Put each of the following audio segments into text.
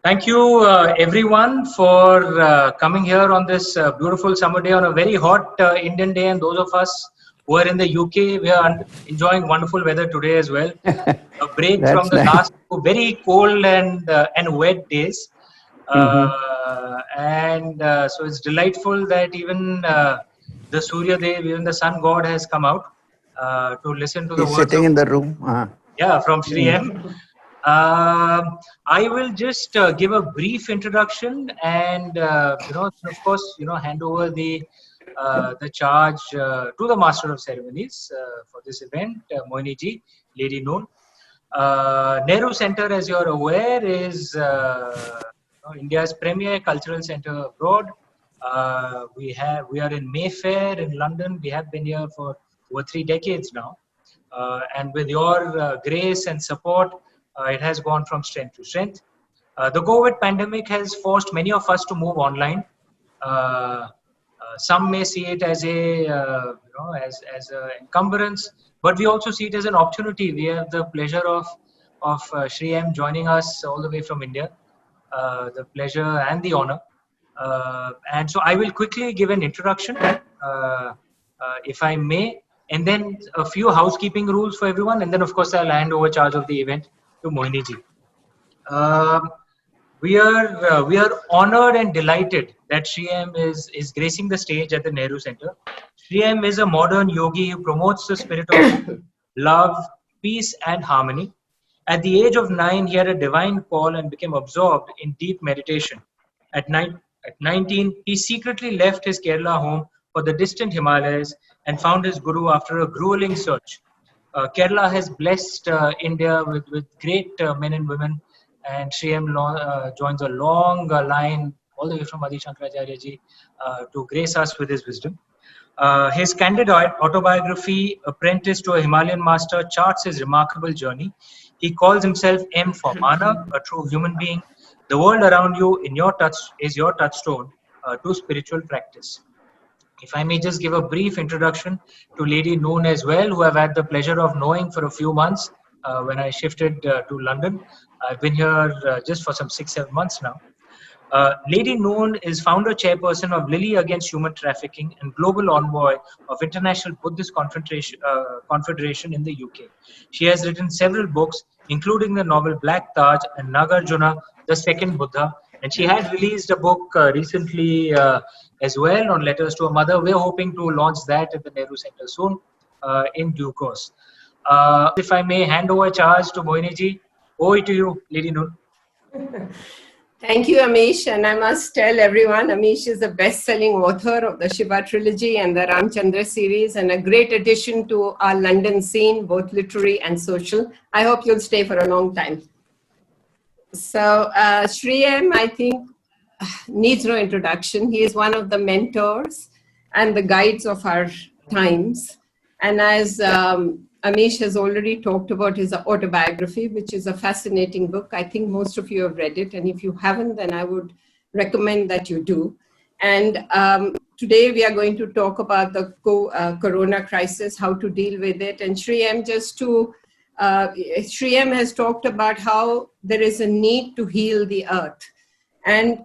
Thank you, everyone, for coming here on this beautiful summer day on a very hot Indian day. And those of us who are in the UK, we are enjoying wonderful weather today as well. A break from That's the nice. last two very cold and wet days. Mm-hmm. So it's delightful that even the Surya Dev, even the sun god, has come out to listen to the He's words sitting of in the room. from Shri Mm. M. I will just give a brief introduction, and of course, hand over the charge to the Master of Ceremonies for this event, Moini ji, Lady Noon. Nehru Center, as you're aware, is India's premier cultural center abroad. We are in Mayfair in London. We have been here for over 3 decades now. And with your grace and support, it has gone from strength to strength. The COVID pandemic has forced many of us to move online. Some may see it as as an encumbrance, but we also see it as an opportunity. We have the pleasure of Shri M joining us all the way from India. The pleasure and the honor. And so I will quickly give an introduction, if I may, and then a few housekeeping rules for everyone, and then of course I'll hand over charge of the event to Moini ji. Um, we are honored and delighted that Shri M is gracing the stage at the Nehru Center. Shri M is a modern yogi who promotes the spirit of love, peace, and harmony. At the age of 9, he had a divine call and became absorbed in deep meditation. At 19, he secretly left his Kerala home for the distant Himalayas and found his guru after a grueling search. Kerala has blessed India with great men and women, and Sri M joins a long line all the way from Adi Shankaracharya ji to grace us with his wisdom. His candid autobiography, Apprentice to a Himalayan Master, charts his remarkable journey. He calls himself M for Manav, a true human being. The world around you in your touch is your touchstone to spiritual practice. If I may just give a brief introduction to Lady Noon as well, who I've had the pleasure of knowing for a few months when I shifted to London. I've been here just for some 6-7 months now. Lady Noon is founder chairperson of Lily Against Human Trafficking and global envoy of International Buddhist Confederation in the UK. She has written several books, including the novel Black Taj and Nagarjuna, the Second Buddha. And she had released a book recently as well on Letters to a Mother. We're hoping to launch that at the Nehru Center soon in due course. If I may hand over charge to Moini ji, over to you, Lady Noon. Thank you, Amish. And I must tell everyone, Amish is the best-selling author of the Shiva trilogy and the Ramchandra series, and a great addition to our London scene, both literary and social. I hope you'll stay for a long time. So Shri M, I think, needs no introduction. He is one of the mentors and the guides of our times. And as Amish has already talked about his autobiography, which is a fascinating book. I think most of you have read it. And if you haven't, then I would recommend that you do. And today we are going to talk about the corona crisis, how to deal with it. And Shri M, Shri M has talked about how there is a need to heal the earth. And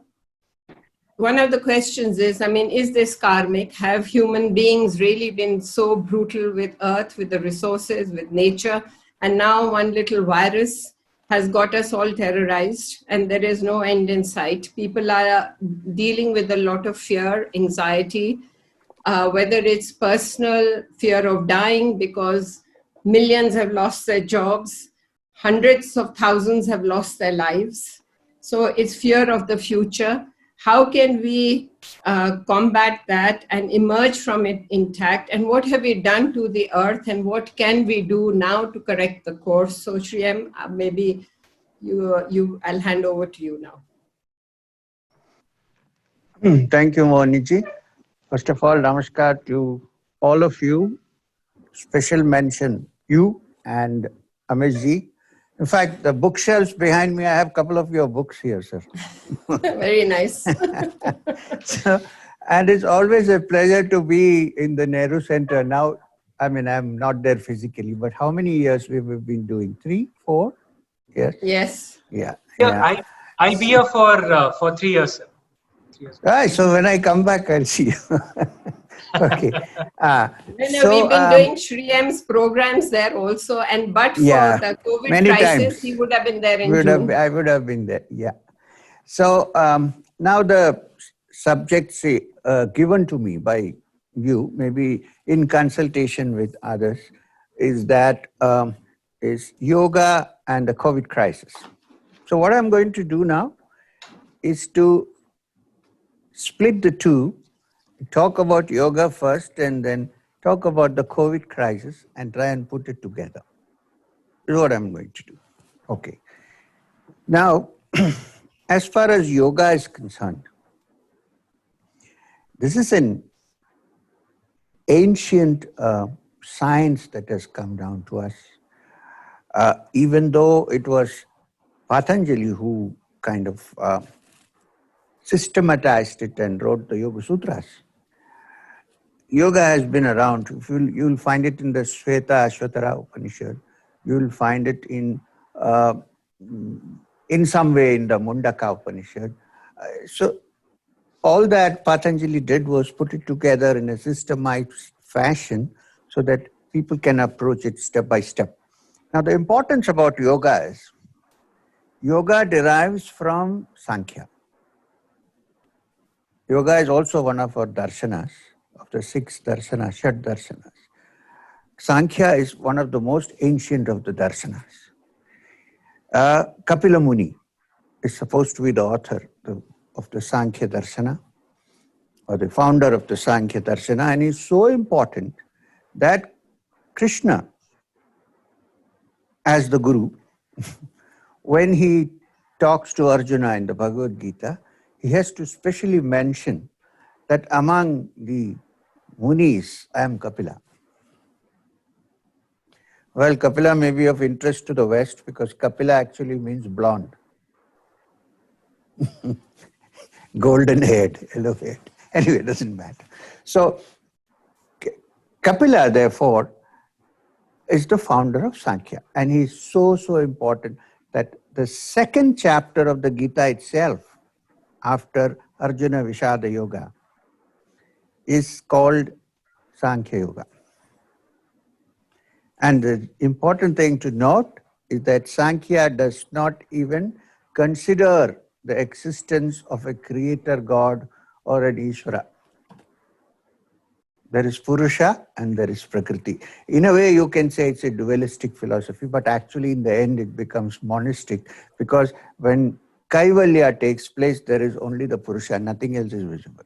one of the questions is, is this karmic? Have human beings really been so brutal with earth, with the resources, with nature? And now one little virus has got us all terrorized and there is no end in sight. People are dealing with a lot of fear, anxiety, whether it's personal fear of dying because millions have lost their jobs, hundreds of thousands have lost their lives. So it's fear of the future. How can we combat that and emerge from it intact? And what have we done to the earth? And what can we do now to correct the course? So Shri M, maybe I'll hand over to you now. Thank you, Moini. First of all, namaskar to all of you. Special mention, you and Amish ji. In fact, the bookshelves behind me, I have a couple of your books here, sir. Very nice. And it's always a pleasure to be in the Nehru Center. Now, I'm not there physically, but how many years we've been doing? 3, 4 years? Yes. Yeah. I'll be here for 3 years, sir. 3 years. Right, so when I come back, I'll see you. Okay. No, we've been doing Shri M's programs there also, and but yeah, for the COVID many crisis, times. he would have been there in June. I would have been there, yeah. So now the subjects given to me by you, maybe in consultation with others, is that is yoga and the COVID crisis. So what I'm going to do now is to split the two, talk about yoga first and then talk about the COVID crisis and try and put it together. Is what I'm going to do. Okay. Now, as far as yoga is concerned, this is an ancient science that has come down to us. Even though it was Patanjali who kind of systematized it and wrote the Yoga Sutras. Yoga has been around. You'll find it in the Shveta Ashvatara Upanishad. You'll find it in some way in the Mundaka Upanishad. So all that Patanjali did was put it together in a systemized fashion so that people can approach it step by step. Now the importance about yoga is, yoga derives from Sankhya. Yoga is also one of our darshanas, of the 6 darshanas, Shad darshanas. Sankhya is one of the most ancient of the darshanas. Kapila Muni is supposed to be the author of the Sankhya Darshana, or the founder of the Sankhya Darshana, and is so important that Krishna, as the Guru, when he talks to Arjuna in the Bhagavad Gita, he has to specially mention that among the Munis, I am Kapila. Well, Kapila may be of interest to the West because Kapila actually means blonde. Golden haired, yellow haired. Anyway, it doesn't matter. So, Kapila, therefore, is the founder of Sankhya. And he's so important that the second chapter of the Gita itself, after Arjuna Vishada Yoga, is called Sankhya Yoga. And the important thing to note is that Sankhya does not even consider the existence of a creator God or an Ishvara. There is Purusha and there is Prakriti. In a way, you can say it's a dualistic philosophy, but actually in the end it becomes monistic, because when Kaivalya takes place, there is only the Purusha, nothing else is visible.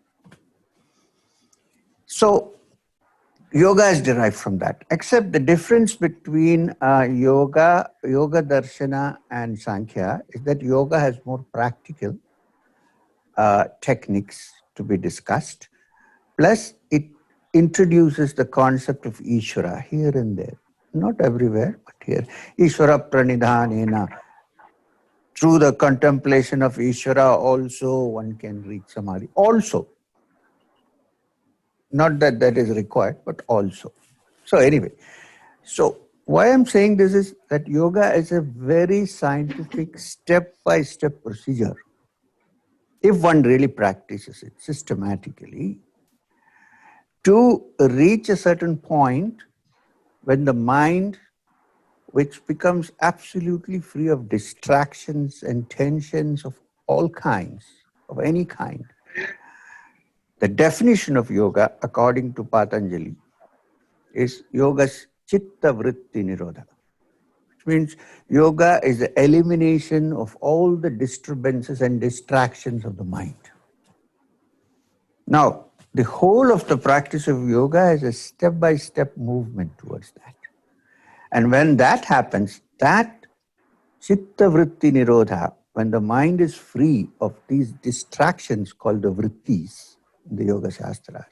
So, yoga is derived from that, except the difference between yoga darshana and Sankhya is that yoga has more practical techniques to be discussed, plus it introduces the concept of Ishvara here and there, not everywhere, but here. Ishvara pranidhanena. Through the contemplation of Ishvara also one can reach Samadhi. Also. Not that that is required, but also. So anyway, so why I'm saying this is that yoga is a very scientific step-by-step procedure. If one really practices it systematically, to reach a certain point when the mind, which becomes absolutely free of distractions and tensions of all kinds, of any kind. The definition of yoga, according to Patanjali, is yoga's chitta vritti nirodha, which means yoga is the elimination of all the disturbances and distractions of the mind. Now, the whole of the practice of yoga is a step-by-step movement towards that. And when that happens, that chitta vritti nirodha, when the mind is free of these distractions called the vrittis, the Yoga Shastras.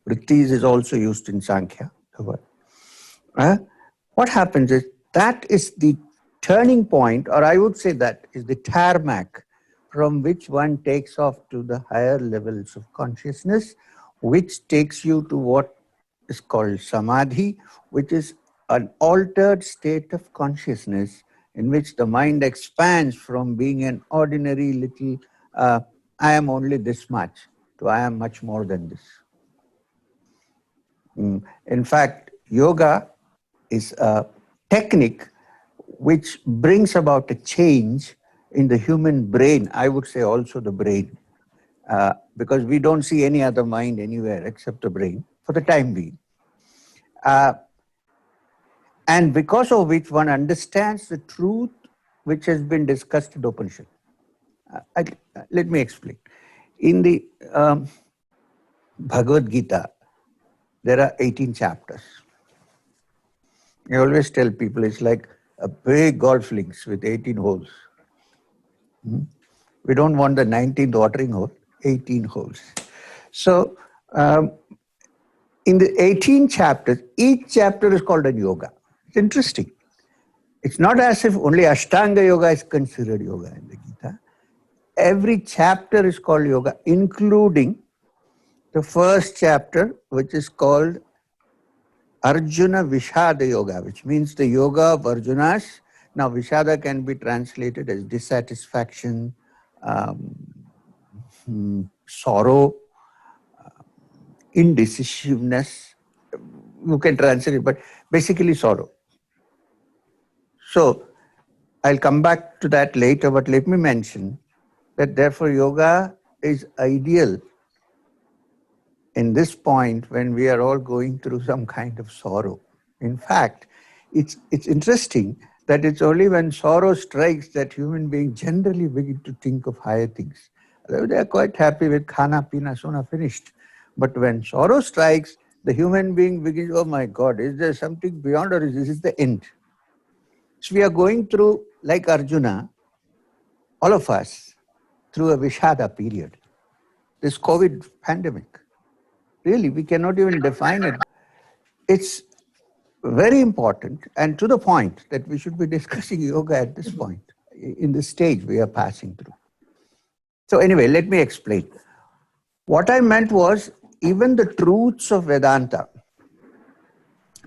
Vrittis is also used in Sankhya, the word. What happens is, that is the turning point, or I would say that is the tarmac from which one takes off to the higher levels of consciousness, which takes you to what is called Samadhi, which is an altered state of consciousness in which the mind expands from being an ordinary little, I am only this much, to I am much more than this. In fact, yoga is a technique which brings about a change in the human brain, I would say also the brain, because we don't see any other mind anywhere except the brain for the time being. And because of which one understands the truth which has been discussed in the Upanishad. Let me explain. In the Bhagavad Gita, there are 18 chapters. I always tell people it's like a big golf links with 18 holes. We don't want the 19th watering hole, 18 holes. So, in the 18 chapters, each chapter is called a yoga. It's interesting. It's not as if only Ashtanga Yoga is considered yoga in the Gita. Every chapter is called yoga, including the first chapter, which is called Arjuna Vishada Yoga, which means the yoga of Arjunas. Now, Vishada can be translated as dissatisfaction, sorrow, indecisiveness. You can translate it, but basically sorrow. So, I'll come back to that later, but let me mention that therefore yoga is ideal in this point when we are all going through some kind of sorrow. In fact, it's interesting that it's only when sorrow strikes that human beings generally begin to think of higher things. They are quite happy with khana, pina, sona, finished. But when sorrow strikes, the human being begins, oh my God, is there something beyond or is this the end? So we are going through, like Arjuna, all of us, through a Vishada period. This COVID pandemic. Really, we cannot even define it. It's very important and to the point that we should be discussing yoga at this point, in the stage we are passing through. So anyway, let me explain. What I meant was, even the truths of Vedanta,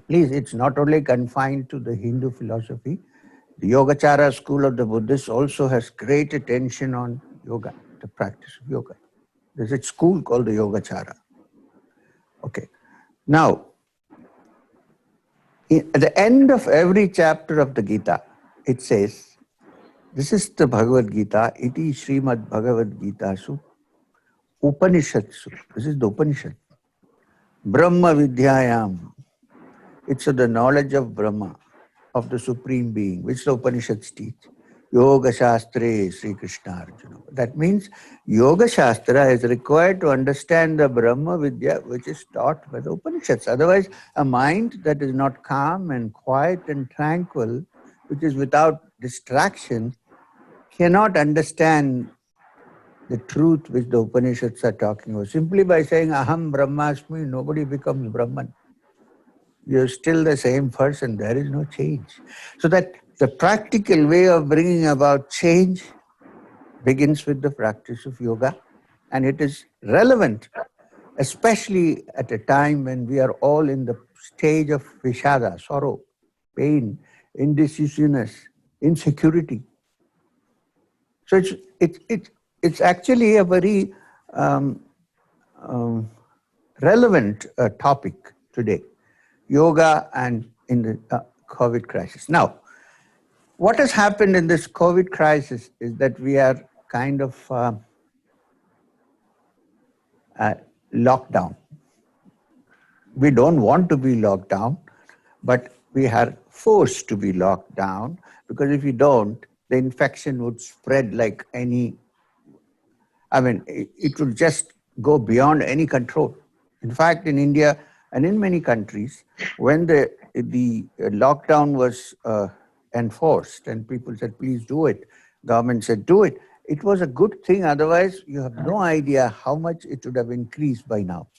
please, it's not only confined to the Hindu philosophy. The Yogacara school of the Buddhists also has great attention on yoga, the practice of yoga. There's a school called the Yogacara. Okay. Now, at the end of every chapter of the Gita, it says, this is the Bhagavad Gita, iti Srimad Bhagavad Gita su Upanishadsu. This is the Upanishad. Brahma Vidyayam. It's the knowledge of Brahma, of the Supreme Being, which the Upanishads teach. Yoga Shastre Sri Krishna Arjuna. That means Yoga Shastra is required to understand the Brahma Vidya which is taught by the Upanishads. Otherwise, a mind that is not calm and quiet and tranquil, which is without distraction, cannot understand the truth which the Upanishads are talking about. Simply by saying Aham Brahmasmi, nobody becomes Brahman. You're still the same person. There is no change. So that the practical way of bringing about change begins with the practice of yoga. And it is relevant, especially at a time when we are all in the stage of vishada, sorrow, pain, indecisiveness, insecurity. So it's actually a very relevant topic today. Yoga and in the COVID crisis. Now, what has happened in this COVID crisis is that we are kind of locked down. We don't want to be locked down, but we are forced to be locked down because if we don't, the infection would spread like any, it would just go beyond any control. In fact, in India and in many countries, when the lockdown was enforced and people said, please do it, government said, do it. It was a good thing. Otherwise, you have no idea how much it would have increased by now.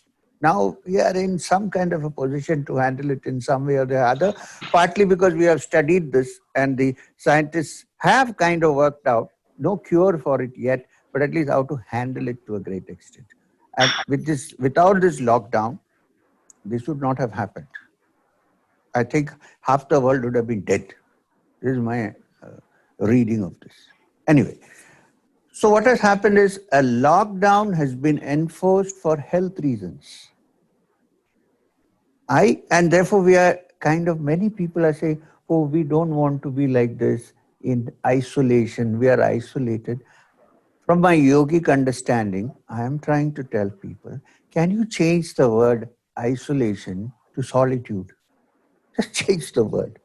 Now we are in some kind of a position to handle it in some way or the other, partly because we have studied this and the scientists have kind of worked out, no cure for it yet, but at least how to handle it to a great extent. And without this lockdown, this would not have happened. I think half the world would have been dead. This is my reading of this. Anyway, so what has happened is a lockdown has been enforced for health reasons. And therefore we are kind of, many people are saying, oh, we don't want to be like this in isolation. We are isolated. From my yogic understanding, I am trying to tell people, can you change the word isolation to solitude? Just change the word.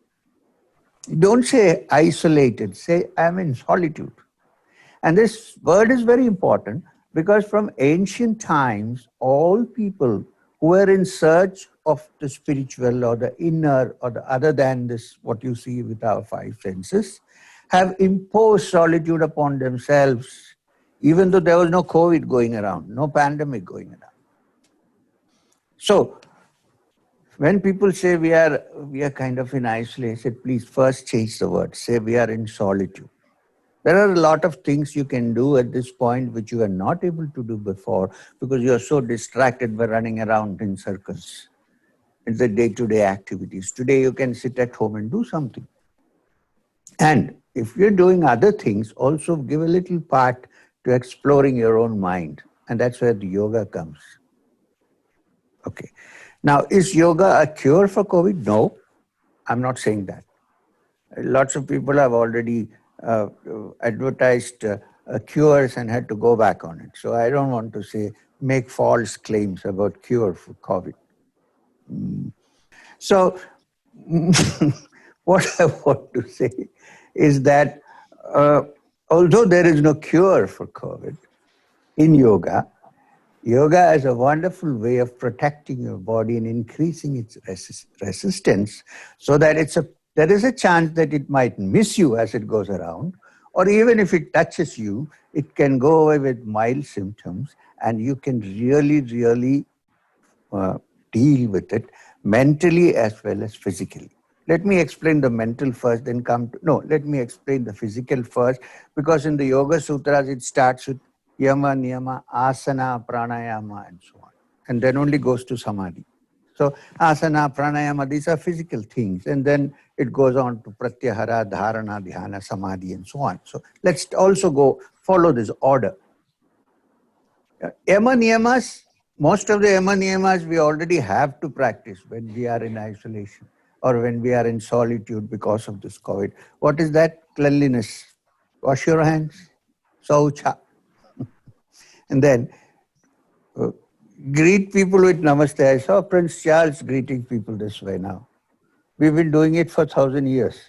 Don't say isolated, say I'm in solitude. And this word is very important because from ancient times, all people who were in search of the spiritual or the inner or the other than this, what you see with our five senses, have imposed solitude upon themselves, even though there was no COVID going around, no pandemic going around. So when people say we are kind of in isolation, please first change the word, say we are in solitude. There are a lot of things you can do at this point which you were not able to do before because you are so distracted by running around in circles. It's the day-to-day activities. Today you can sit at home and do something. And if you're doing other things, also give a little part to exploring your own mind. And that's where the yoga comes. Okay. Now, is yoga a cure for COVID? No, I'm not saying that. Lots of people have already advertised cures and had to go back on it. So I don't want to say, make false claims about cure for COVID. So what I want to say is that although there is no cure for COVID in yoga, yoga is a wonderful way of protecting your body and increasing its resistance so that there is a chance that it might miss you as it goes around, or even if it touches you, it can go away with mild symptoms and you can really, really deal with it mentally as well as physically. Let me explain the mental first, then let me explain the physical first, because in the Yoga Sutras, it starts with yama, niyama, asana, pranayama, and so on. And then only goes to samadhi. So asana, pranayama, these are physical things. And then it goes on to pratyahara, dharana, dhyana, samadhi, and so on. So let's also follow this order. Yama niyamas, most of the yama niyamas we already have to practice when we are in isolation or when we are in solitude because of this COVID. What is that? Cleanliness. Wash your hands. Saucha. And then greet people with namaste. I saw Prince Charles greeting people this way now. We've been doing it for 1,000 years,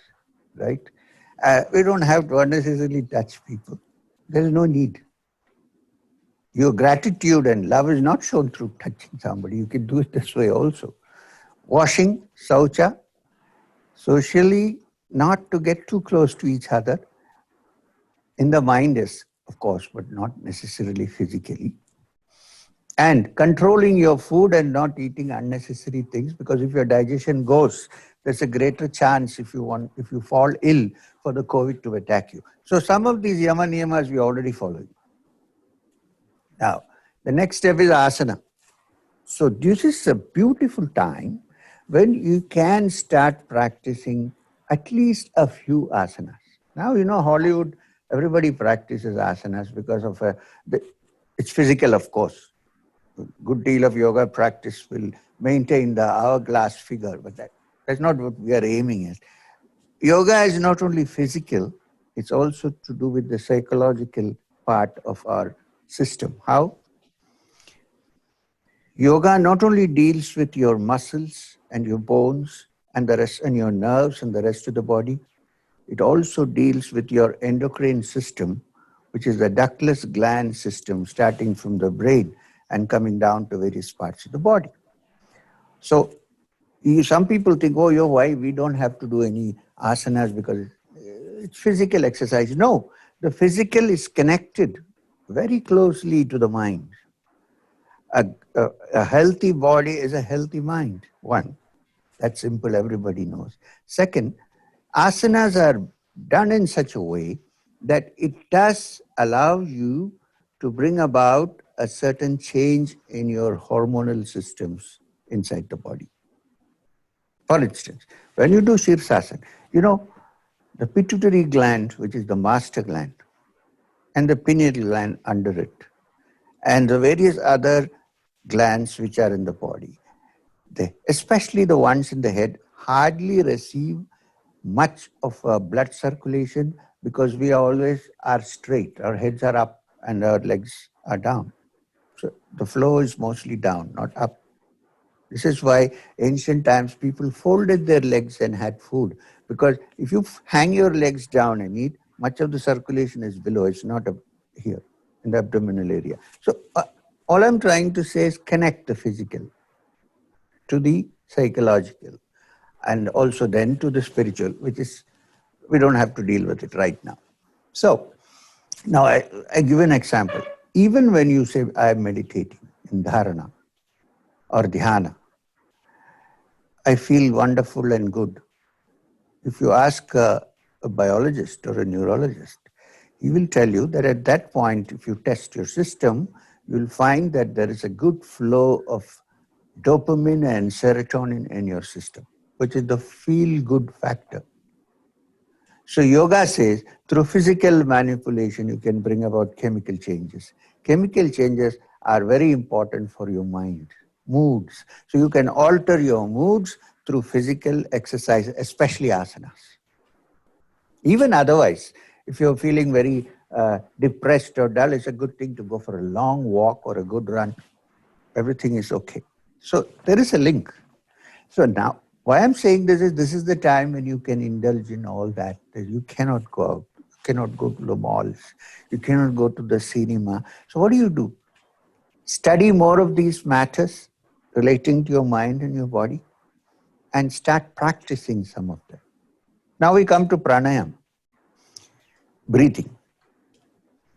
right? We don't have to unnecessarily touch people. There is no need. Your gratitude and love is not shown through touching somebody. You can do it this way also. Washing, saucha, socially, not to get too close to each other. In the mind is, of course, but not necessarily physically. And controlling your food and not eating unnecessary things, because if your digestion goes, there's a greater chance if you fall ill for the COVID to attack you. So some of these yama niyamas we already following. Now, the next step is asana. So this is a beautiful time when you can start practicing at least a few asanas. Now, Hollywood, everybody practices asanas because of it's physical, of course. A good deal of yoga practice will maintain the hourglass figure, but that's not what we are aiming at. Yoga is not only physical, it's also to do with the psychological part of our system. How? Yoga not only deals with your muscles and your bones and the rest, and your nerves and the rest of the body, it also deals with your endocrine system, which is the ductless gland system starting from the brain and coming down to various parts of the body. So some people think, why we don't have to do any asanas because it's physical exercise. No, the physical is connected very closely to the mind. A healthy body is a healthy mind. One, that's simple, everybody knows. Second, asanas are done in such a way that it does allow you to bring about a certain change in your hormonal systems inside the body. For instance, when you do Shirsasana, the pituitary gland, which is the master gland, and the pineal gland under it, and the various other glands which are in the body. Especially the ones in the head, hardly receive much of blood circulation because we always are straight. Our heads are up and our legs are down. So the flow is mostly down, not up. This is why ancient times people folded their legs and had food, because if you hang your legs down and eat, much of the circulation is below. It's not up here in the abdominal area. So all I'm trying to say is connect the physical to the psychological and also then to the spiritual, which is, we don't have to deal with it right now. So now I give an example. Even when you say I am meditating in dharana or dhyana, I feel wonderful and good. If you ask a biologist or a neurologist, he will tell you that at that point, if you test your system, you'll find that there is a good flow of dopamine and serotonin in your system, which is the feel-good factor. So yoga says through physical manipulation, you can bring about chemical changes. Chemical changes are very important for your mind, moods. So you can alter your moods through physical exercise, especially asanas. Even otherwise, if you're feeling very depressed or dull, it's a good thing to go for a long walk or a good run. Everything is okay. So there is a link. So now, why I'm saying this is the time when you can indulge in all that. You cannot go out, you cannot go to the malls, you cannot go to the cinema. So what do? Study more of these matters relating to your mind and your body and start practicing some of them. Now we come to pranayama, breathing.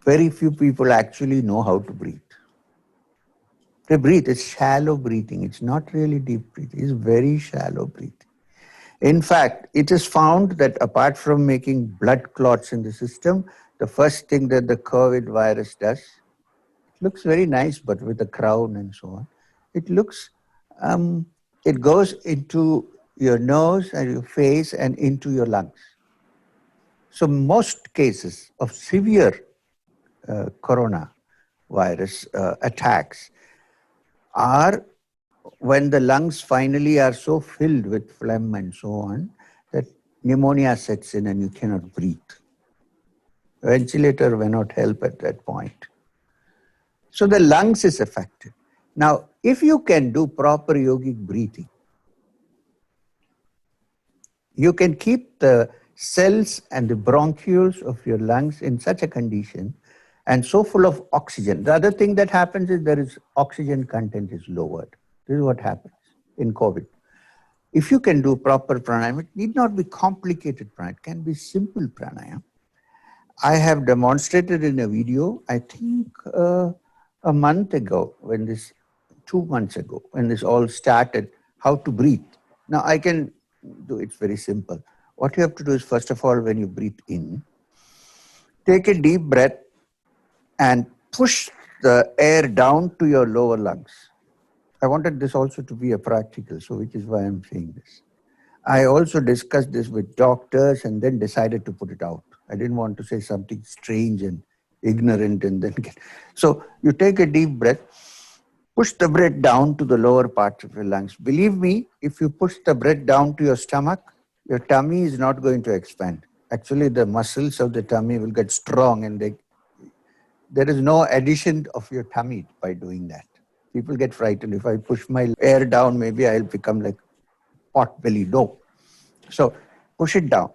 Very few people actually know how to breathe. They breathe, it's shallow breathing. It's not really deep breathing, it's very shallow breathing. In fact, it is found that apart from making blood clots in the system, the first thing that the COVID virus does, it looks very nice, but with a crown and so on. It looks, it goes into your nose and your face and into your lungs. So most cases of severe coronavirus attacks are when the lungs finally are so filled with phlegm and so on that pneumonia sets in and you cannot breathe. A ventilator will not help at that point. So the lungs is affected. Now, if you can do proper yogic breathing, you can keep the cells and the bronchioles of your lungs in such a condition and so full of oxygen. The other thing that happens is there is oxygen content is lowered. This is what happens in COVID. If you can do proper pranayama, it need not be complicated pranayama, it can be simple pranayama. I have demonstrated in a video, I think a month ago, 2 months ago, when this all started, how to breathe. Now I can do it very simple. What you have to do is, first of all, when you breathe in, take a deep breath and push the air down to your lower lungs. I wanted this also to be a practical, so which is why I'm saying this. I also discussed this with doctors and then decided to put it out. I didn't want to say something strange and ignorant and then get... So you take a deep breath, push the breath down to the lower part of your lungs. Believe me, if you push the breath down to your stomach, your tummy is not going to expand. Actually, the muscles of the tummy will get strong and there is no addition of your tummy by doing that. People get frightened. If I push my air down, maybe I'll become like pot belly. No. So push it down.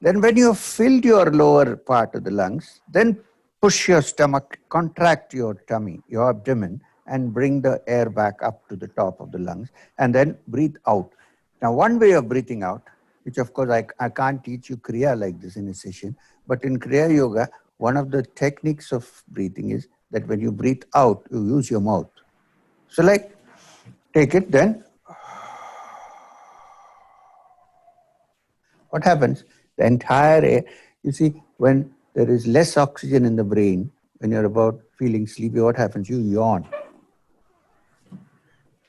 Then when you have filled your lower part of the lungs, then push your stomach, contract your tummy, your abdomen, and bring the air back up to the top of the lungs, and then breathe out. Now, one way of breathing out, which of course I can't teach you Kriya like this in a session, but in Kriya Yoga, one of the techniques of breathing is that when you breathe out, you use your mouth. So like, take it then. What happens? The entire air, you see, when there is less oxygen in the brain, when you're about feeling sleepy, what happens? You yawn.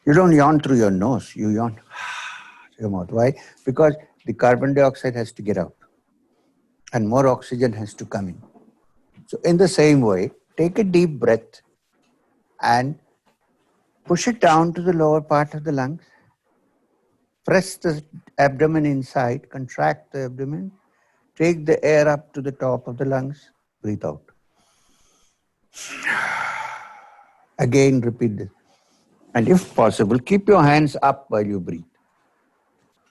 You don't yawn through your nose, you yawn through your mouth. Why? Because the carbon dioxide has to get out. and more oxygen has to come in. So in the same way, take a deep breath and push it down to the lower part of the lungs. Press the abdomen inside, contract the abdomen, take the air up to the top of the lungs, breathe out. Again, repeat this. And if possible, keep your hands up while you breathe.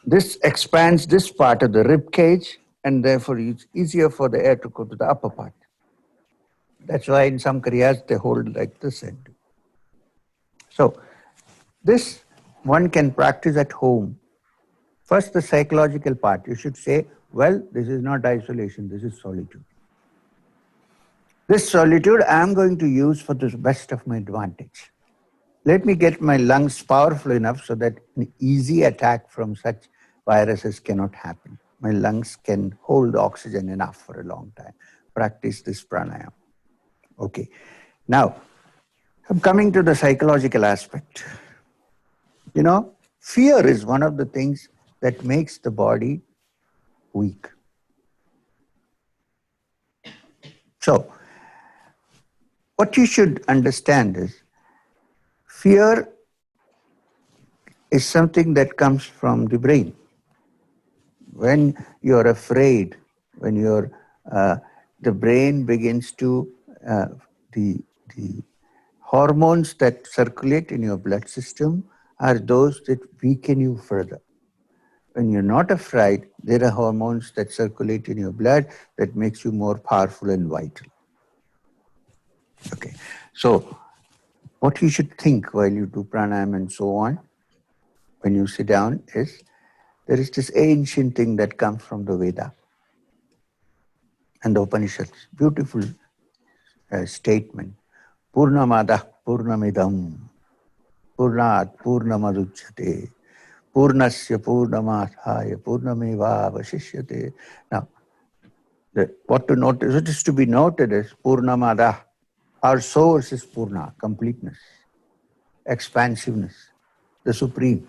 This expands this part of the rib cage, and therefore it's easier for the air to go to the upper part. That's why in some Kriyas they hold like this. So this one can practice at home. First, the psychological part. You should say, well, this is not isolation, this is solitude. This solitude I am going to use for the best of my advantage. Let me get my lungs powerful enough so that an easy attack from such viruses cannot happen. My lungs can hold oxygen enough for a long time. Practice this pranayama. Okay. Now, I'm coming to the psychological aspect. You know, fear is one of the things that makes the body weak. So, what you should understand is, fear is something that comes from the brain. When you're afraid, when the brain begins to, the hormones that circulate in your blood system are those that weaken you further. When you're not afraid, there are hormones that circulate in your blood that makes you more powerful and vital. Okay, so what you should think while you do pranayama and so on, when you sit down, is there is this ancient thing that comes from the Veda and the Upanishads. Beautiful statement. Purnamadah Purnamidam Purnat Purnamaduchyate Purnasya Purnamadhaya Purnameva Vasishyate. Now, what to notice, what is to be noted is Purnamadah. Our source is Purna, completeness, expansiveness, the supreme,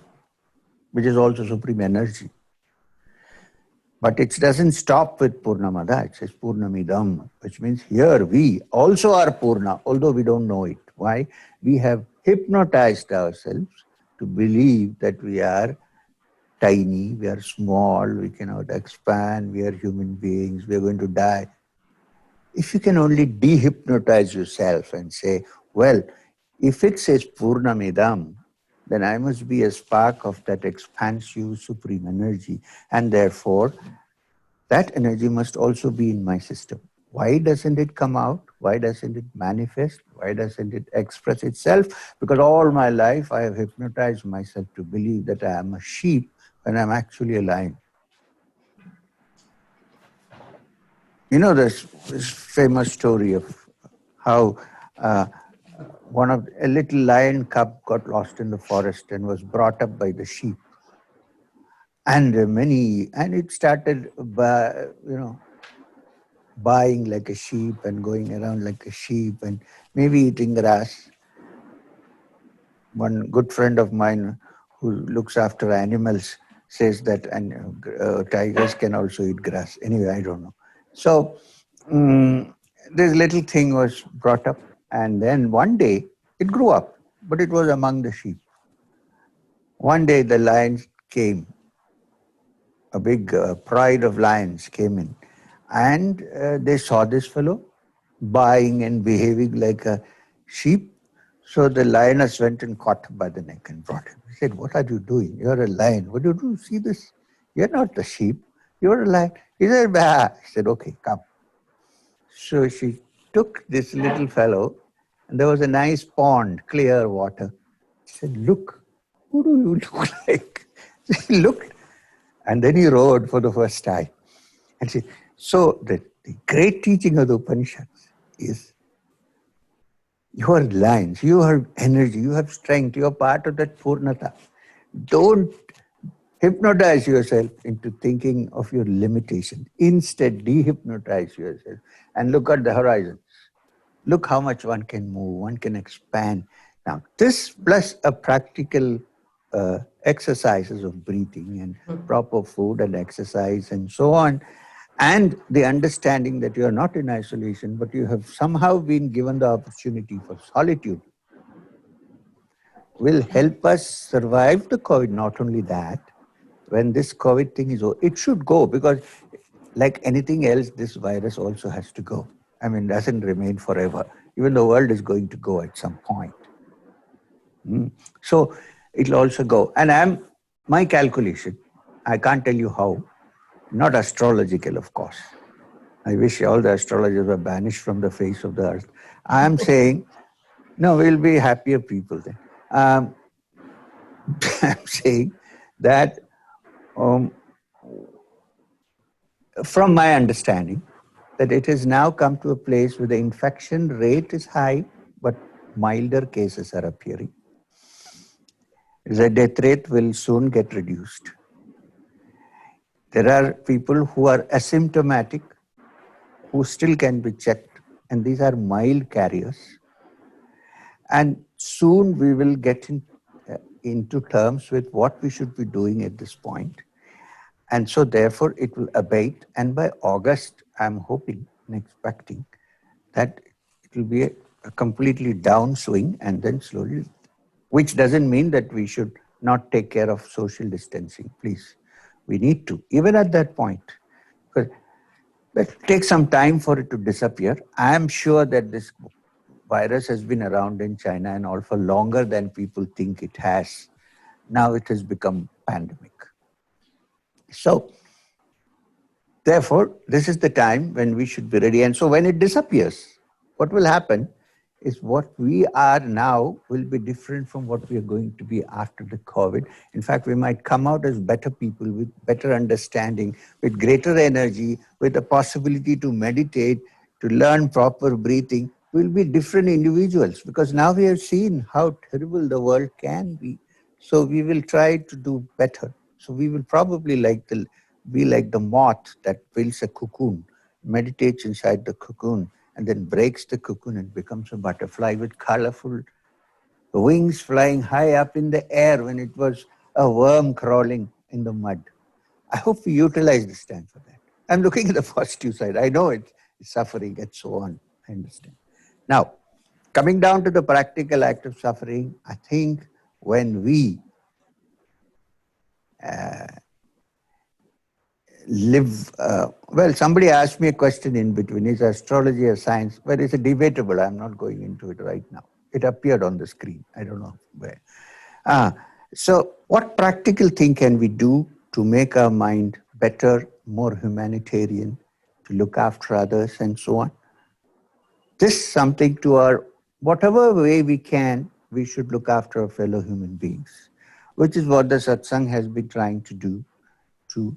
which is also supreme energy. But it doesn't stop with Purnamada, it says Purnamidam, which means here we also are Purna, although we don't know it. Why? We have hypnotized ourselves to believe that we are tiny, we are small, we cannot expand, we are human beings, we are going to die. If you can only dehypnotize yourself and say, well, if it says Purnamidam, then I must be a spark of that expansive supreme energy. And therefore, that energy must also be in my system. Why doesn't it come out? Why doesn't it manifest? Why doesn't it express itself? Because all my life I have hypnotized myself to believe that I am a sheep when I'm actually a lion. You know this famous story of how a little lion cub got lost in the forest and was brought up by the sheep. And it started buying like a sheep and going around like a sheep and maybe eating grass. One good friend of mine who looks after animals says that tigers can also eat grass. Anyway, I don't know. So this little thing was brought up, and then one day it grew up, but it was among the sheep. One day the lions came, a big pride of lions came in, and they saw this fellow buying and behaving like a sheep. So the lioness went and caught him by the neck and brought him. He said, "What are you doing? You're a lion. What do you do? See this? You're not the sheep. You're a lion." He said, "Bah." He said, "Okay, come." So she took this little fellow, and there was a nice pond, clear water. She said, "Look, who do you look like?" He looked, and then he roared for the first time. And so the great teaching of the Upanishads is, you are lions, you have energy, you have strength, you are part of that Purnata. Don't hypnotize yourself into thinking of your limitation. Instead, dehypnotize yourself and look at the horizons. Look how much one can move, one can expand. Now, this plus a practical exercises of breathing and proper food and exercise and so on, and the understanding that you are not in isolation, but you have somehow been given the opportunity for solitude, will help us survive the COVID. Not only that, when this COVID thing is over, it should go, because like anything else, this virus also has to go. I mean, doesn't remain forever. Even the world is going to go at some point. So it'll also go. And my calculation, I can't tell you how, not astrological, of course. I wish all the astrologers were banished from the face of the earth. I'm saying, no, we'll be happier people then. I'm saying that from my understanding, that it has now come to a place where the infection rate is high, but milder cases are appearing. The death rate will soon get reduced. There are people who are asymptomatic, who still can be checked, and these are mild carriers. And soon we will get into terms with what we should be doing at this point. And so therefore it will abate. And by August, I'm hoping and expecting that it will be a completely downswing, and then slowly, which doesn't mean that we should not take care of social distancing, please. We need to, even at that point, because it takes some time for it to disappear. I am sure that this virus has been around in China and all for longer than people think it has. Now it has become pandemic. So, therefore, this is the time when we should be ready. And so when it disappears, what will happen is what we are now will be different from what we are going to be after the COVID. In fact, we might come out as better people with better understanding, with greater energy, with the possibility to meditate, to learn proper breathing. We'll be different individuals, because now we have seen how terrible the world can be. So we will try to do better. So we will probably be like the moth that builds a cocoon, meditates inside the cocoon, and then breaks the cocoon and becomes a butterfly with colorful wings flying high up in the air when it was a worm crawling in the mud. I hope we utilize this time for that. I'm looking at the positive side. I know it's suffering and so on. I understand. Now, coming down to the practical act of suffering, I think when we live, well, somebody asked me a question in between, is astrology a science? Well, it's a debatable. I'm not going into it right now. It appeared on the screen. I don't know where. So what practical thing can we do to make our mind better, more humanitarian, to look after others and so on? This something to our, whatever way we can, we should look after our fellow human beings, which is what the satsang has been trying to do, to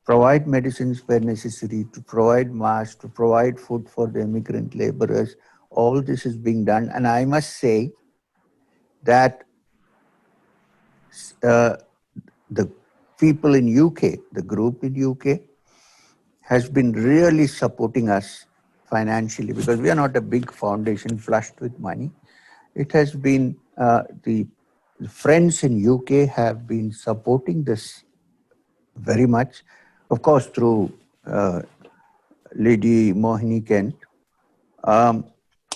provide medicines where necessary, to provide masks, to provide food for the immigrant laborers. All this is being done. And I must say that the people in UK, the group in UK, has been really supporting us financially, because we are not a big foundation flushed with money. It has been, the friends in UK have been supporting this very much. Of course, through Lady Mohini Kent.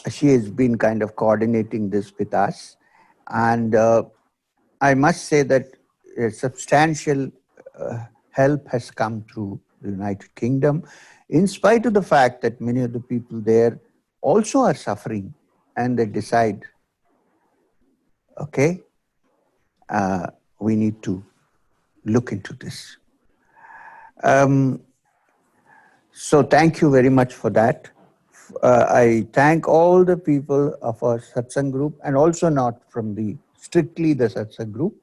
She has been kind of coordinating this with us. And I must say that a substantial help has come through the United Kingdom, in spite of the fact that many of the people there also are suffering, and they decide, okay, we need to look into this. So thank you very much for that. I thank all the people of our satsang group, and also not from strictly the satsang group,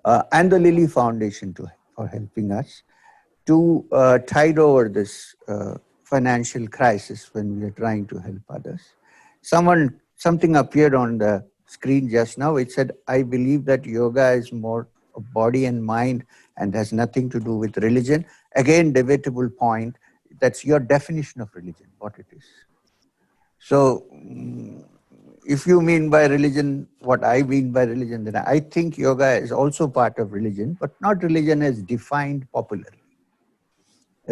and the Lily Foundation for helping us to tide over this financial crisis when we are trying to help others. Something appeared on the screen just now. It said, I believe that yoga is more of body and mind and has nothing to do with religion. Again, debatable point. That's your definition of religion, what it is. So, if you mean by religion what I mean by religion, then I think yoga is also part of religion, but not religion as defined popularly.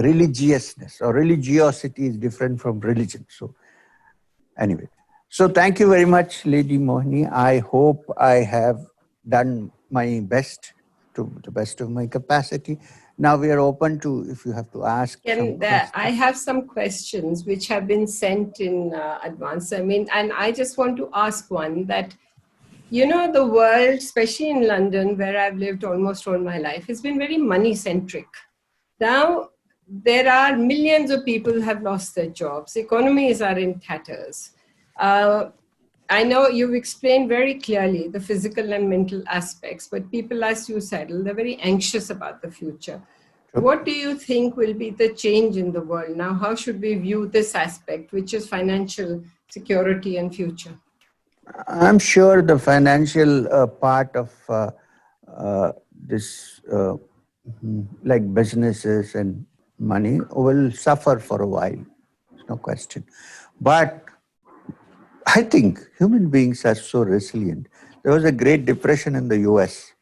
religiousness, or religiosity is different from religion. So anyway, so thank you very much, Lady Mohini. I hope I have done my best to the best of my capacity. Now we are open to, if you have to ask some questions. I have some questions which have been sent in advance. I mean, and I just want to ask one that, you know, the world, especially in London, where I've lived almost all my life, has been very money centric. Now, there are millions of people who have lost their jobs. Economies are in tatters. I know you've explained very clearly the physical and mental aspects, but people are suicidal. They're very anxious about the future. Sure. What do you think will be the change in the world now? How should we view this aspect, which is financial security and future? I'm sure the financial part of this, like businesses and money, will suffer for a while. There's no question. But I think human beings are so resilient. There was a Great Depression in the US.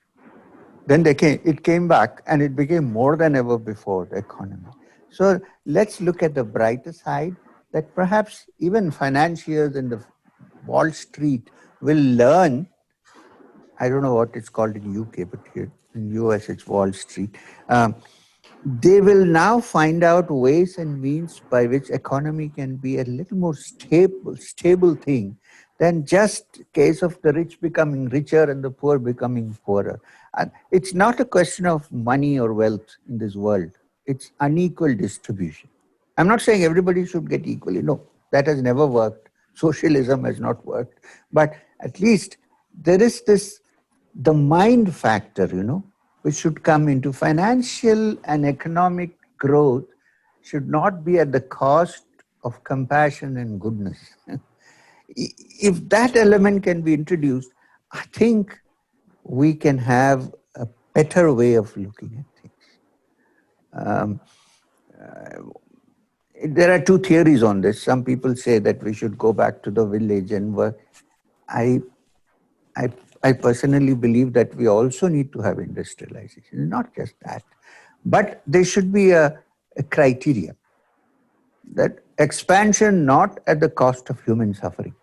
Then it came back and it became more than ever before, the economy. So let's look at the brighter side, that perhaps even financiers in the Wall Street will learn. I don't know what it's called in UK, but here in US it's Wall Street. They will now find out ways and means by which economy can be a little more stable thing than just case of the rich becoming richer and the poor becoming poorer. And it's not a question of money or wealth in this world. It's unequal distribution. I'm not saying everybody should get equally. No, that has never worked. Socialism has not worked. But at least there is the mind factor, which should come into financial and economic growth should not be at the cost of compassion and goodness. If that element can be introduced, I think we can have a better way of looking at things. There are two theories on this. Some people say that we should go back to the village and work. I personally believe that we also need to have industrialization, not just that. But there should be a criteria that expansion not at the cost of human suffering.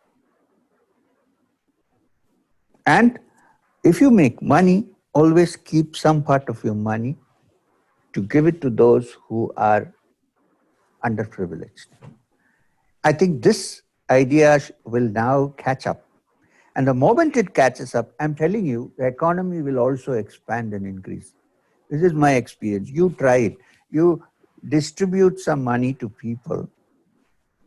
And if you make money, always keep some part of your money to give it to those who are underprivileged. I think this idea will now catch up. And the moment it catches up, I'm telling you, the economy will also expand and increase. This is my experience. You try it. You distribute some money to people.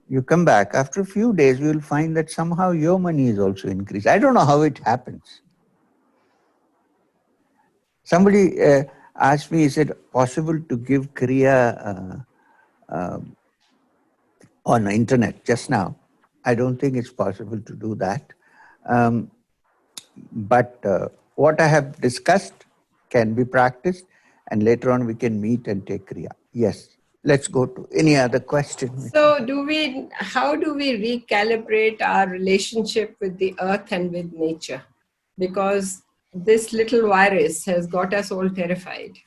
You come back. After a few days, you will find that somehow your money is also increased. I don't know how it happens. Somebody asked me, is it possible to give Kriya on the internet just now? I don't think it's possible to do that. But what I have discussed can be practiced, and later on we can meet and take Kriya. Yes. Let's go to any other question. So how do we recalibrate our relationship with the earth and with nature? Because this little virus has got us all terrified.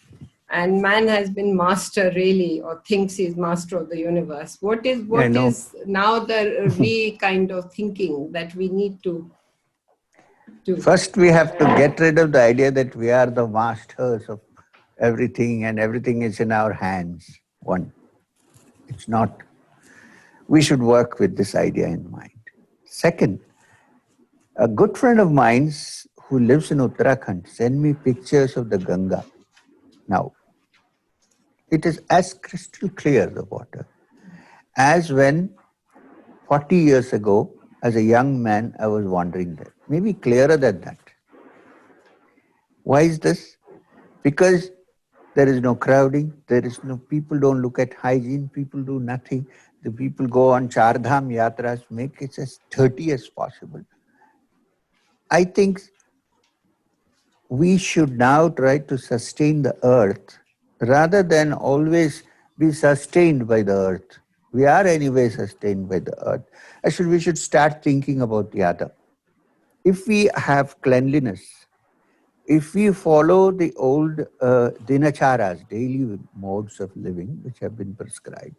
And man has been master really, or thinks he's master of the universe. What is now the kind of thinking that we need to do? First, we have to get rid of the idea that we are the masters of everything and everything is in our hands. One, it's not. We should work with this idea in mind. Second, a good friend of mine who lives in Uttarakhand sent me pictures of the Ganga. Now, it is as crystal clear, the water, as when 40 years ago, as a young man, I was wandering there. Maybe clearer than that. Why is this? Because there is no crowding, people don't look at hygiene, people do nothing. The people go on Char Dham Yatras, make it as dirty as possible. I think we should now try to sustain the earth rather than always be sustained by the earth. We are anyway sustained by the earth. Actually, we should start thinking about the other. If we have cleanliness, if we follow the old dinacharas, daily modes of living, which have been prescribed,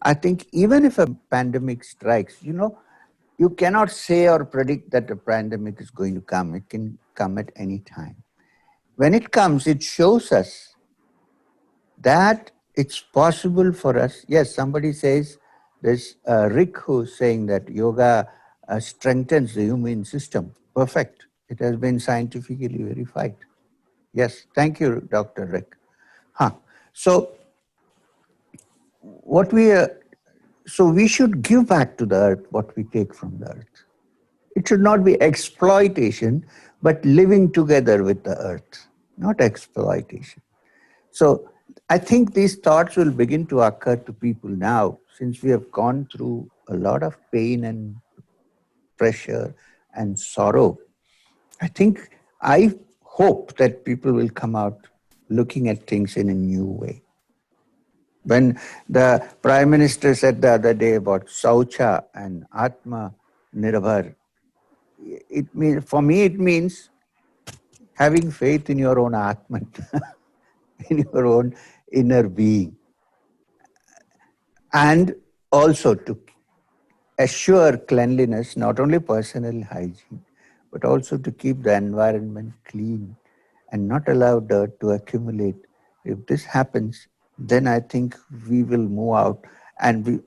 I think even if a pandemic strikes, you cannot say or predict that a pandemic is going to come. It can come at any time. When it comes, it shows us that it's possible for us. Yes, somebody says, there's Rick who's saying that yoga strengthens the immune system. Perfect. It has been scientifically verified. Yes, thank you, Dr. Rick. Huh. So what we so we should give back to the earth what we take from the earth. It should not be exploitation, but living together with the earth, not exploitation. So I think these thoughts will begin to occur to people now, since we have gone through a lot of pain and pressure and sorrow. I hope that people will come out looking at things in a new way. When the Prime Minister said the other day about Saucha and Atma Nirbhar, for me it means having faith in your own Atman, in your own inner being, and also to assure cleanliness, not only personal hygiene, but also to keep the environment clean and not allow dirt to accumulate. If this happens, then I think we will move out. And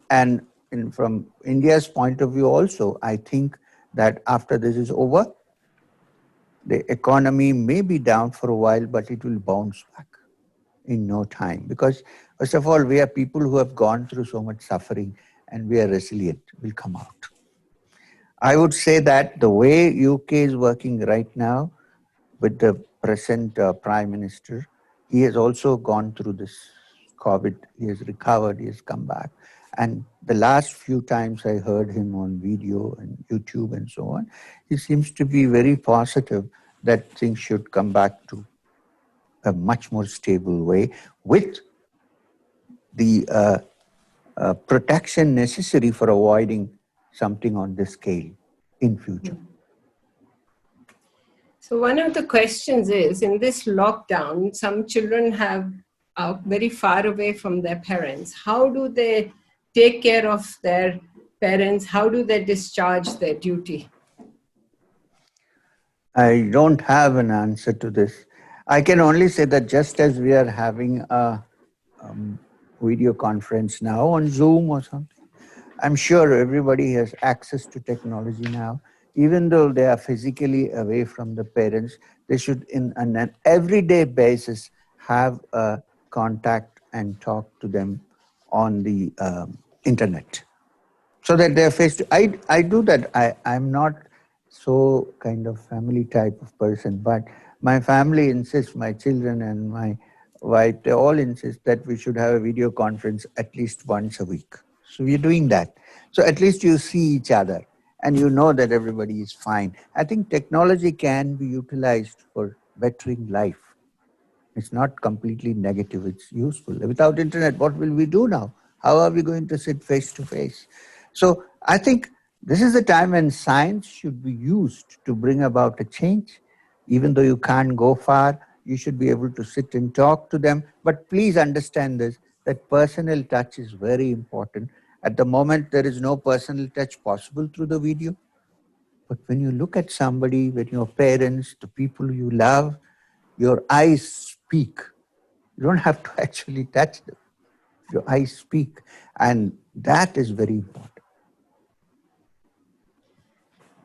from India's point of view also, I think that after this is over, the economy may be down for a while, but it will bounce back in no time. Because first of all, we are people who have gone through so much suffering and we are resilient. We'll come out. I would say that the way UK is working right now with the present Prime Minister, he has also gone through this COVID. He has recovered, he has come back. And the last few times I heard him on video and YouTube and so on, he seems to be very positive that things should come back to a much more stable way with the protection necessary for avoiding something on this scale in future. So one of the questions is, in this lockdown, some children are very far away from their parents. How do they take care of their parents? How do they discharge their duty? I don't have an answer to this. I can only say that just as we are having a video conference now on Zoom or something, I'm sure everybody has access to technology now. Even though they are physically away from the parents, they should, on an everyday basis, have a contact and talk to them on the internet, so that they're faced. I do that. I'm not so kind of family type of person, but my family insists, my children and my wife, they all insist that we should have a video conference at least once a week. So we're doing that. So at least you see each other and you know that everybody is fine. I think technology can be utilized for bettering life. It's not completely negative, it's useful. Without internet, what will we do now? How are we going to sit face to face? So I think this is the time when science should be used to bring about a change. Even though you can't go far, you should be able to sit and talk to them. But please understand this, that personal touch is very important. At the moment, there is no personal touch possible through the video. But when you look at somebody, when your parents, the people you love, your eyes speak. You don't have to actually touch them. Your eyes speak. And that is very important.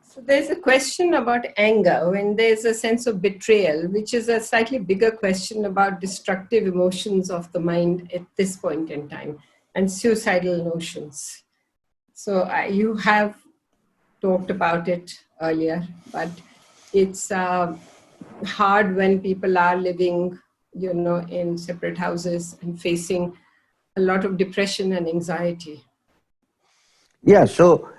So there's a question about anger when there's a sense of betrayal, which is a slightly bigger question about destructive emotions of the mind at this point in time and suicidal notions. So you have talked about it earlier, but it's hard when people are living, in separate houses and facing a lot of depression and anxiety. Yeah, so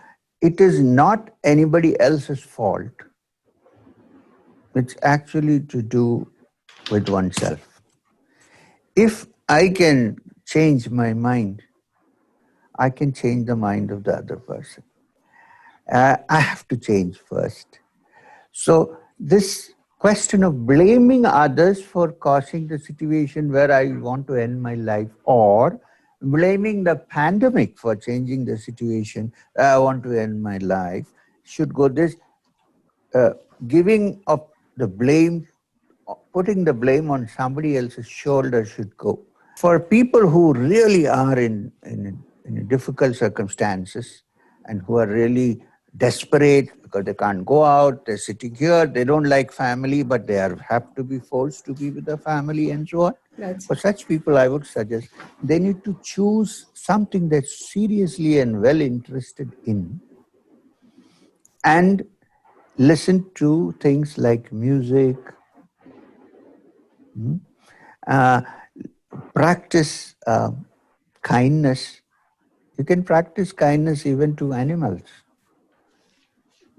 it is not anybody else's fault. It's actually to do with oneself. If I can change my mind, I can change the mind of the other person. I have to change first. So this question of blaming others for causing the situation where I want to end my life, or blaming the pandemic for changing the situation I want to end my life, should go this giving up the blame, putting the blame on somebody else's shoulder should go. For people who really are in difficult circumstances and who are really desperate because they can't go out, they're sitting here, they don't like family, but they have to be forced to be with the family and so on. For such people, I would suggest they need to choose something they're seriously and well interested in and listen to things like music, practice kindness. You can practice kindness even to animals.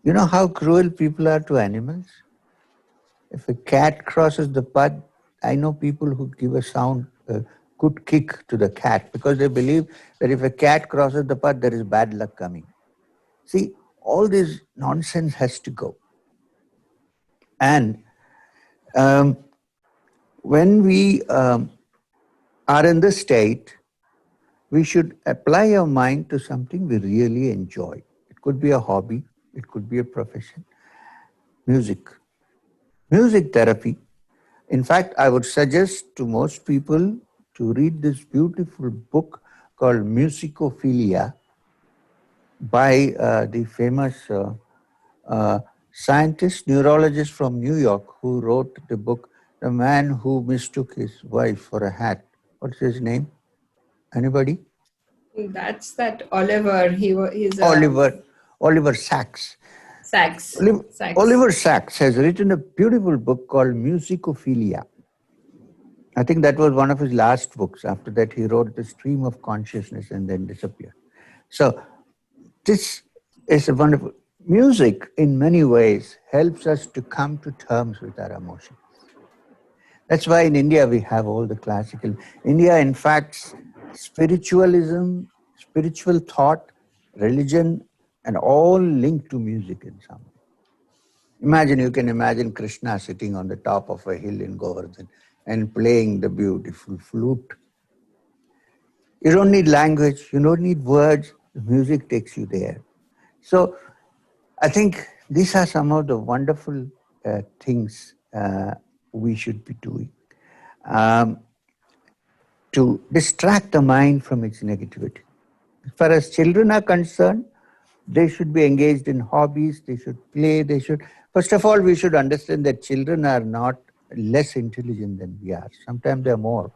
You know how cruel people are to animals? If a cat crosses the path, I know people who give a good kick to the cat because they believe that if a cat crosses the path, there is bad luck coming. See, all this nonsense has to go. And when we are in this state, we should apply our mind to something we really enjoy. It could be a hobby, it could be a profession. Music therapy. In fact, I would suggest to most people to read this beautiful book called Musicophilia by the famous scientist, neurologist from New York who wrote the book, The Man Who Mistook His Wife for a Hat. What's his name? Anybody? That's that Oliver. He's Oliver Sacks. Sacks. Oliver Sacks has written a beautiful book called Musicophilia. I think that was one of his last books. After that, he wrote The Stream of Consciousness and then disappeared. So this is a wonderful... Music, in many ways, helps us to come to terms with our emotions. That's why in India we have all the classical... India, in fact, spiritualism, spiritual thought, religion, and all linked to music in some way. You can imagine Krishna sitting on the top of a hill in Govardhan and playing the beautiful flute. You don't need language, you don't need words, the music takes you there. So I think these are some of the wonderful things we should be doing to distract the mind from its negativity. As far as children are concerned, they should be engaged in hobbies, they should play, first of all, we should understand that children are not less intelligent than we are. Sometimes they're more.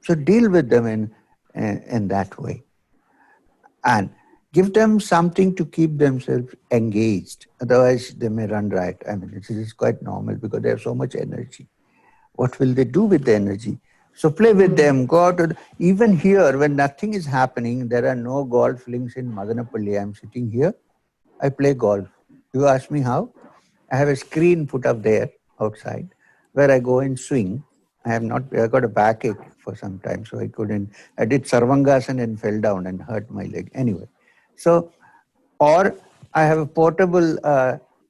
So deal with them in that way. And give them something to keep themselves engaged. Otherwise, they may run riot. This is quite normal because they have so much energy. What will they do with the energy? So play with them, go out. Even here, when nothing is happening, there are no golf links in Madanapalli. I'm sitting here, I play golf. You ask me how? I have a screen put up there outside where I go and swing. I got a backache for some time, so I did Sarvangasana and fell down and hurt my leg. Anyway, so, or I have a portable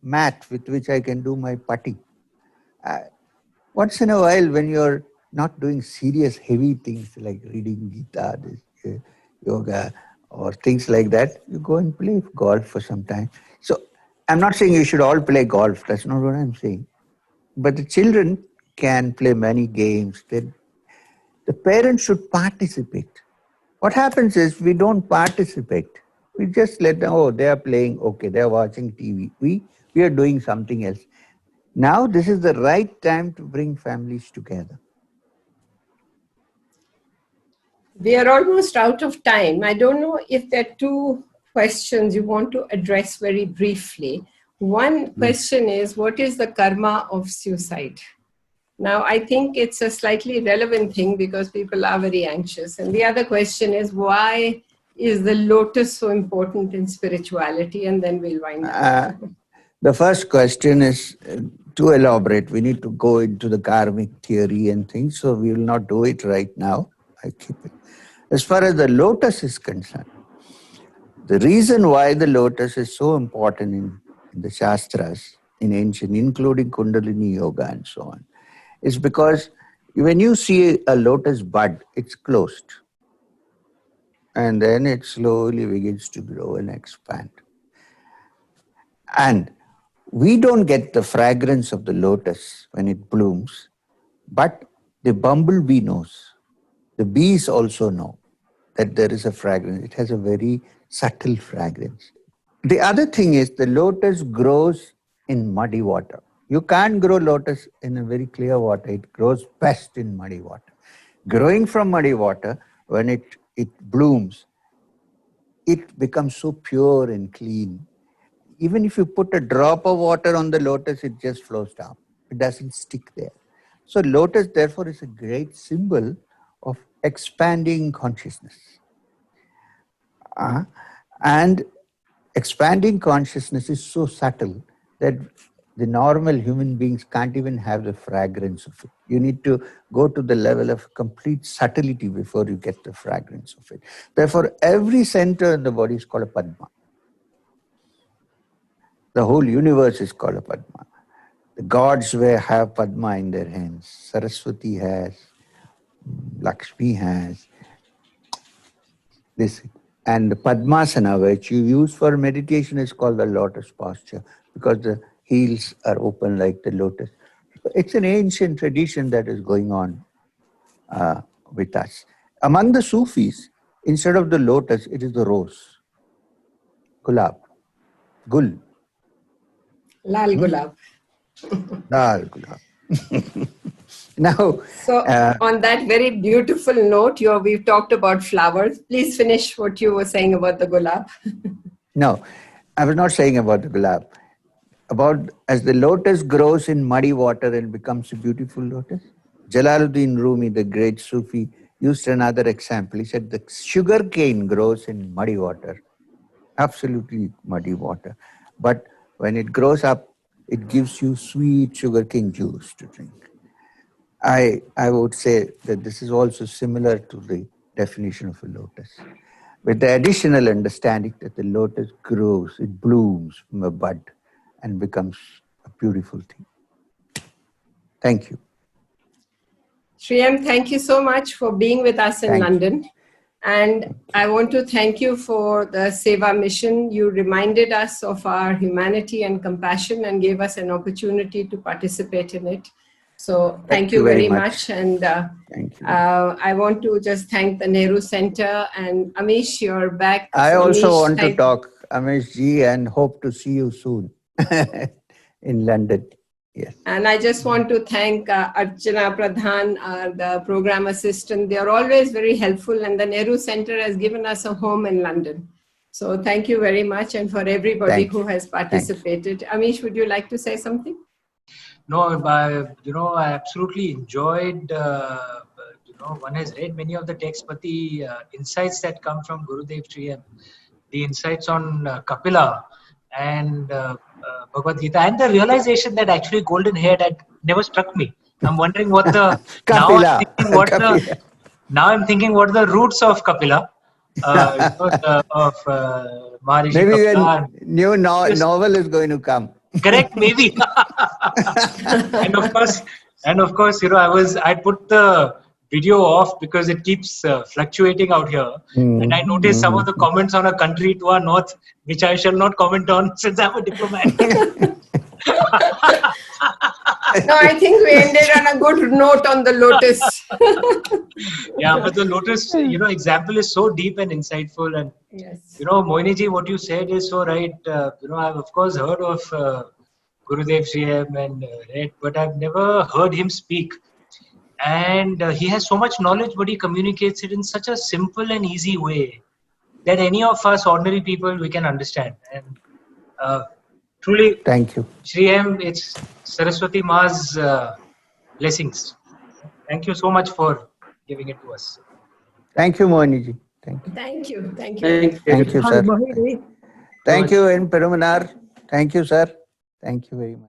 mat with which I can do my putting. Once in a while, when you're not doing serious, heavy things like reading Gita, yoga, or things like that, you go and play golf for some time. So, I'm not saying you should all play golf. That's not what I'm saying. But the children can play many games. The parents should participate. What happens is we don't participate. We just let them, they are playing, okay, they are watching TV. We are doing something else. Now this is the right time to bring families together. We are almost out of time. I don't know if there are two questions you want to address very briefly. One question is, what is the karma of suicide? Now, I think it's a slightly relevant thing because people are very anxious. And the other question is, why is the lotus so important in spirituality? And then we'll wind up. The first question is too elaborate. We need to go into the karmic theory and things, so we will not do it right now. I keep it. As far as the lotus is concerned, the reason why the lotus is so important in the Shastras in ancient, including Kundalini Yoga and so on, is because when you see a lotus bud, it's closed. And then it slowly begins to grow and expand. And we don't get the fragrance of the lotus when it blooms, but the bumblebee knows. The bees also know that there is a fragrance. It has a very subtle fragrance. The other thing is the lotus grows in muddy water. You can't grow lotus in a very clear water. It grows best in muddy water. Growing from muddy water, when it blooms, it becomes so pure and clean. Even if you put a drop of water on the lotus, it just flows down. It doesn't stick there. So lotus, therefore, is a great symbol of expanding consciousness. And expanding consciousness is so subtle that the normal human beings can't even have the fragrance of it. You need to go to the level of complete subtlety before you get the fragrance of it. Therefore, every center in the body is called a Padma. The whole universe is called a Padma. The gods have Padma in their hands. Saraswati has, Lakshmi has. This. And the Padmasana, which you use for meditation, is called the lotus posture because the heels are open like the lotus. It's an ancient tradition that is going on with us. Among the Sufis, instead of the lotus, it is the rose. Gulab. Gul. Lal Gulab. Lal Gulab. Now, so on that very beautiful note, we've talked about flowers. Please finish what you were saying about the gulab. No, I was not saying about the gulab. About as the lotus grows in muddy water and becomes a beautiful lotus. Jalaluddin Rumi, the great Sufi, used another example. He said the sugar cane grows in muddy water, absolutely muddy water. But when it grows up, it gives you sweet sugarcane juice to drink. I would say that this is also similar to the definition of a lotus, with the additional understanding that the lotus grows, it blooms from a bud and becomes a beautiful thing. Thank you. Sri M, thank you so much for being with us in London. And I want to thank you for the Seva mission. You reminded us of our humanity and compassion and gave us an opportunity to participate in it. So thank you very much. And thank you. I want to just thank the Nehru Center and Amish, you're back. I so also Amish, want to talk, Amish ji, and hope to see you soon in London. Yes. And I just want to thank Archana Pradhan, the program assistant. They are always very helpful, and the Nehru Center has given us a home in London. So thank you very much, and for everybody who has participated. Amish, would you like to say something? No, I absolutely enjoyed, one has read many of the texts, but the insights that come from Gurudev Sri M, the insights on Kapila and Bhagavad Gita, and the realization that actually golden hair had never struck me. I'm wondering what the, now I'm thinking what are the roots of Kapila, of Maharishi Maybe Kapila. a new novel is going to come. Correct, maybe. and of course, I put the video off because it keeps fluctuating out here, and I noticed some of the comments on a country to our north, which I shall not comment on since I'm a diplomat. No, I think we ended on a good note on the lotus. Yeah, but the lotus, example is so deep and insightful. And, Moini ji, what you said is so right. I've of course heard of Gurudev Sri M and read, but I've never heard him speak. And he has so much knowledge, but he communicates it in such a simple and easy way that any of us ordinary people, we can understand. And truly, thank you. Sri M, it's Saraswati Ma's blessings. Thank you so much for giving it to us. Thank you, Moini ji. Thank you. Thank you. Thank you. Thank you, sir. Thank you, in Perumanar. Thank you, sir. Thank you very much.